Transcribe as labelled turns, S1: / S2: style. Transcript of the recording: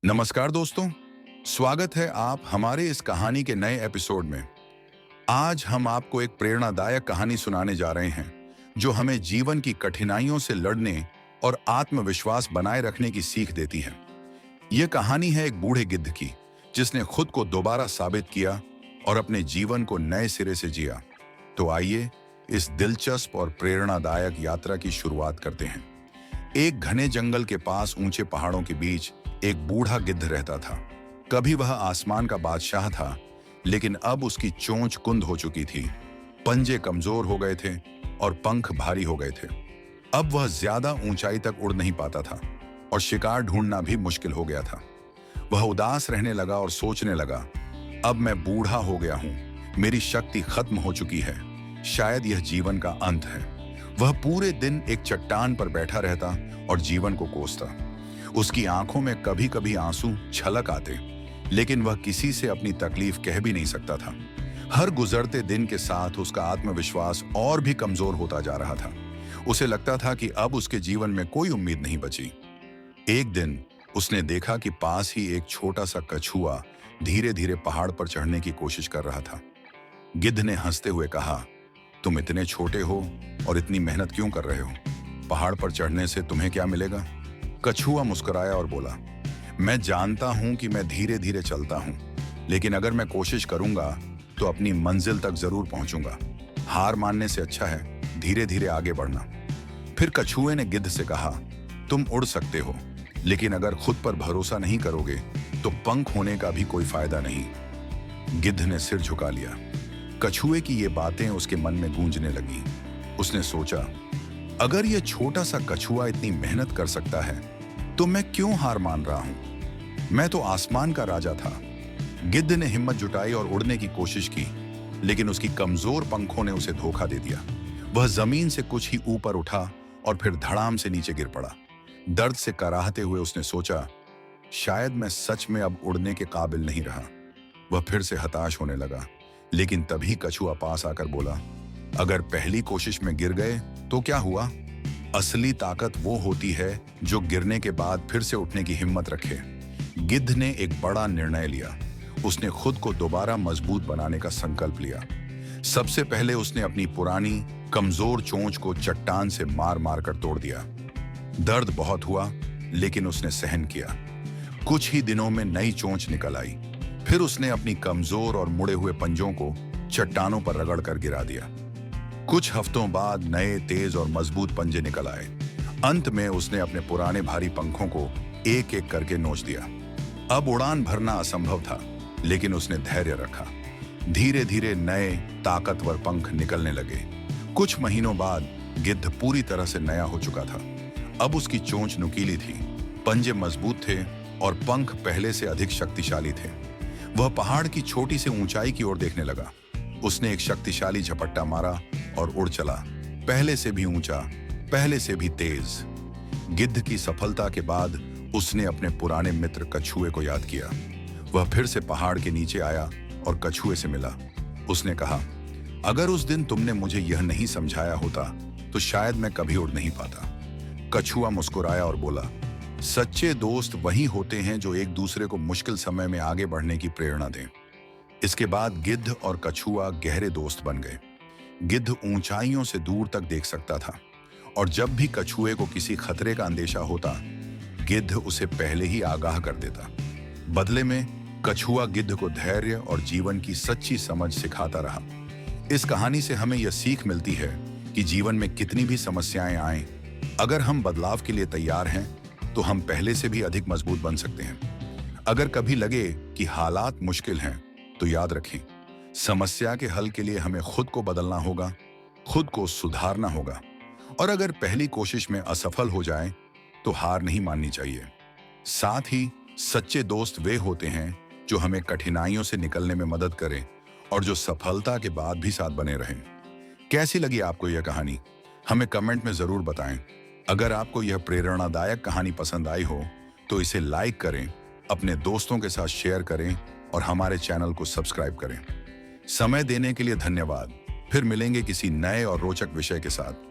S1: नमस्कार दोस्तों, स्वागत है आप हमारे इस कहानी के नए एपिसोड में। आज हम आपको एक प्रेरणादायक कहानी सुनाने जा रहे हैं, जो हमें जीवन की कठिनाइयों से लड़ने और आत्मविश्वास बनाए रखने की सीख देती है। यह कहानी है एक बूढ़े गिद्ध की, जिसने खुद को दोबारा साबित किया और अपने जीवन को नए सिरे से जिया। तो आइए इस दिलचस्प और प्रेरणादायक यात्रा की शुरुआत करते हैं। एक घने जंगल के पास ऊंचे पहाड़ों के बीच एक बूढ़ा गिद्ध रहता था। कभी वह आसमान का बादशाह था, लेकिन अब उसकी चोंच कुंद हो चुकी थी, पंजे कमजोर हो गए थे और पंख भारी हो गए थे। अब वह ज्यादा ऊंचाई तक उड़ नहीं पाता था और शिकार ढूंढना भी मुश्किल हो गया था। वह उदास रहने लगा और सोचने लगा, अब मैं बूढ़ा हो गया हूं, मेरी शक्ति खत्म हो चुकी है, शायद यह जीवन का अंत है। वह पूरे दिन एक चट्टान पर बैठा रहता और जीवन को कोसता। उसकी आंखों में कभी कभी आंसू छलक आते, लेकिन वह किसी से अपनी तकलीफ कह भी नहीं सकता था। हर गुजरते दिन के साथ उसका आत्मविश्वास और भी कमजोर होता जा रहा था। उसे लगता था कि अब उसके जीवन में कोई उम्मीद नहीं बची। एक दिन उसने देखा कि पास ही एक छोटा सा कछुआ धीरे धीरे पहाड़ पर चढ़ने की कोशिश कर रहा था। गिद्ध ने हंसते हुए कहा, तुम इतने छोटे हो और इतनी मेहनत क्यों कर रहे हो? पहाड़ पर चढ़ने से तुम्हें क्या मिलेगा? कछुआ मुस्कुराया और बोला, मैं जानता हूं कि मैं धीरे धीरे चलता हूं, लेकिन अगर मैं कोशिश करूंगा तो अपनी मंजिल तक जरूर पहुंचूंगा। हार मानने से अच्छा है धीरे धीरे आगे बढ़ना। फिर कछुए ने गिद्ध से कहा, तुम उड़ सकते हो, लेकिन अगर खुद पर भरोसा नहीं करोगे तो पंख होने का भी कोई फायदा नहीं। गिद्ध ने सिर झुका लिया। कछुए की ये बातें उसके मन में गूंजने लगी। उसने सोचा, अगर यह छोटा सा कछुआ इतनी मेहनत कर सकता है तो मैं क्यों हार मान रहा हूं? मैं तो आसमान का राजा था। गिद्ध ने हिम्मत जुटाई और उड़ने की कोशिश की, लेकिन उसकी कमजोर पंखों ने उसे धोखा दे दिया। वह जमीन से कुछ ही ऊपर उठा और फिर धड़ाम से नीचे गिर पड़ा। दर्द से कराहते हुए उसने सोचा, शायद मैं सच में अब उड़ने के काबिल नहीं रहा। वह फिर से हताश होने लगा, लेकिन तभी कछुआ पास आकर बोला, अगर पहली कोशिश में गिर गए तो क्या हुआ? असली ताकत वो होती है जो गिरने के बाद फिर से उठने की हिम्मत रखे। गिद्ध ने एक बड़ा निर्णय लिया। उसने खुद को दोबारा मजबूत बनाने का संकल्प लिया। सबसे पहले उसने अपनी पुरानी कमजोर चोंच को चट्टान से मार मार कर तोड़ दिया। दर्द बहुत हुआ, लेकिन उसने सहन किया। कुछ ही दिनों में नई चोंच निकल आई। फिर उसने अपनी कमजोर और मुड़े हुए पंजों को चट्टानों पर रगड़ कर गिरा दिया। कुछ हफ्तों बाद नए तेज और मजबूत पंजे निकल आए। अंत में उसने अपने पुराने भारी पंखों को एक एक करके नोच दिया। अब उड़ान भरना असंभव था, लेकिन उसने धैर्य रखा। धीरे धीरे नए ताकतवर पंख निकलने लगे। कुछ महीनों बाद गिद्ध पूरी तरह से नया हो चुका था। अब उसकी चोंच नुकीली थी, पंजे मजबूत थे और पंख पहले से अधिक शक्तिशाली थे। वह पहाड़ की छोटी सी ऊंचाई की ओर देखने लगा। उसने एक शक्तिशाली झपट्टा मारा और उड़ चला, पहले से भी ऊंचा, पहले से भी तेज। गिद्ध की सफलता के बाद उसने अपने पुराने मित्र कछुए को याद किया। वह फिर से पहाड़ के नीचे आया और कछुए से मिला। उसने कहा, अगर उस दिन तुमने मुझे यह नहीं समझाया होता तो शायद मैं कभी उड़ नहीं पाता। कछुआ मुस्कुराया और बोला, सच्चे दोस्त वही होते हैं जो एक दूसरे को मुश्किल समय में आगे बढ़ने की प्रेरणा दें। इसके बाद गिद्ध और कछुआ गहरे दोस्त बन गए। गिद्ध ऊंचाइयों से दूर तक देख सकता था और जब भी कछुए को किसी खतरे का अंदेशा होता, गिद्ध उसे पहले ही आगाह कर देता। बदले में कछुआ गिद्ध को धैर्य और जीवन की सच्ची समझ सिखाता रहा। इस कहानी से हमें यह सीख मिलती है कि जीवन में कितनी भी समस्याएं आएं, अगर हम बदलाव के लिए तैयार हैं तो हम पहले से भी अधिक मजबूत बन सकते हैं। अगर कभी लगे कि हालात मुश्किल हैं तो याद रखें, समस्या के हल के लिए हमें खुद को बदलना होगा, खुद को सुधारना होगा। और अगर पहली कोशिश में असफल हो जाए तो हार नहीं माननी चाहिए। साथ ही सच्चे दोस्त वे होते हैं जो हमें कठिनाइयों से निकलने में मदद करें और जो सफलता के बाद भी साथ बने रहें। कैसी लगी आपको यह कहानी? हमें कमेंट में जरूर बताएं। अगर आपको यह प्रेरणादायक कहानी पसंद आई हो तो इसे लाइक करें, अपने दोस्तों के साथ शेयर करें और हमारे चैनल को सब्सक्राइब करें। समय देने के लिए धन्यवाद। फिर मिलेंगे किसी नए और रोचक विषय के साथ।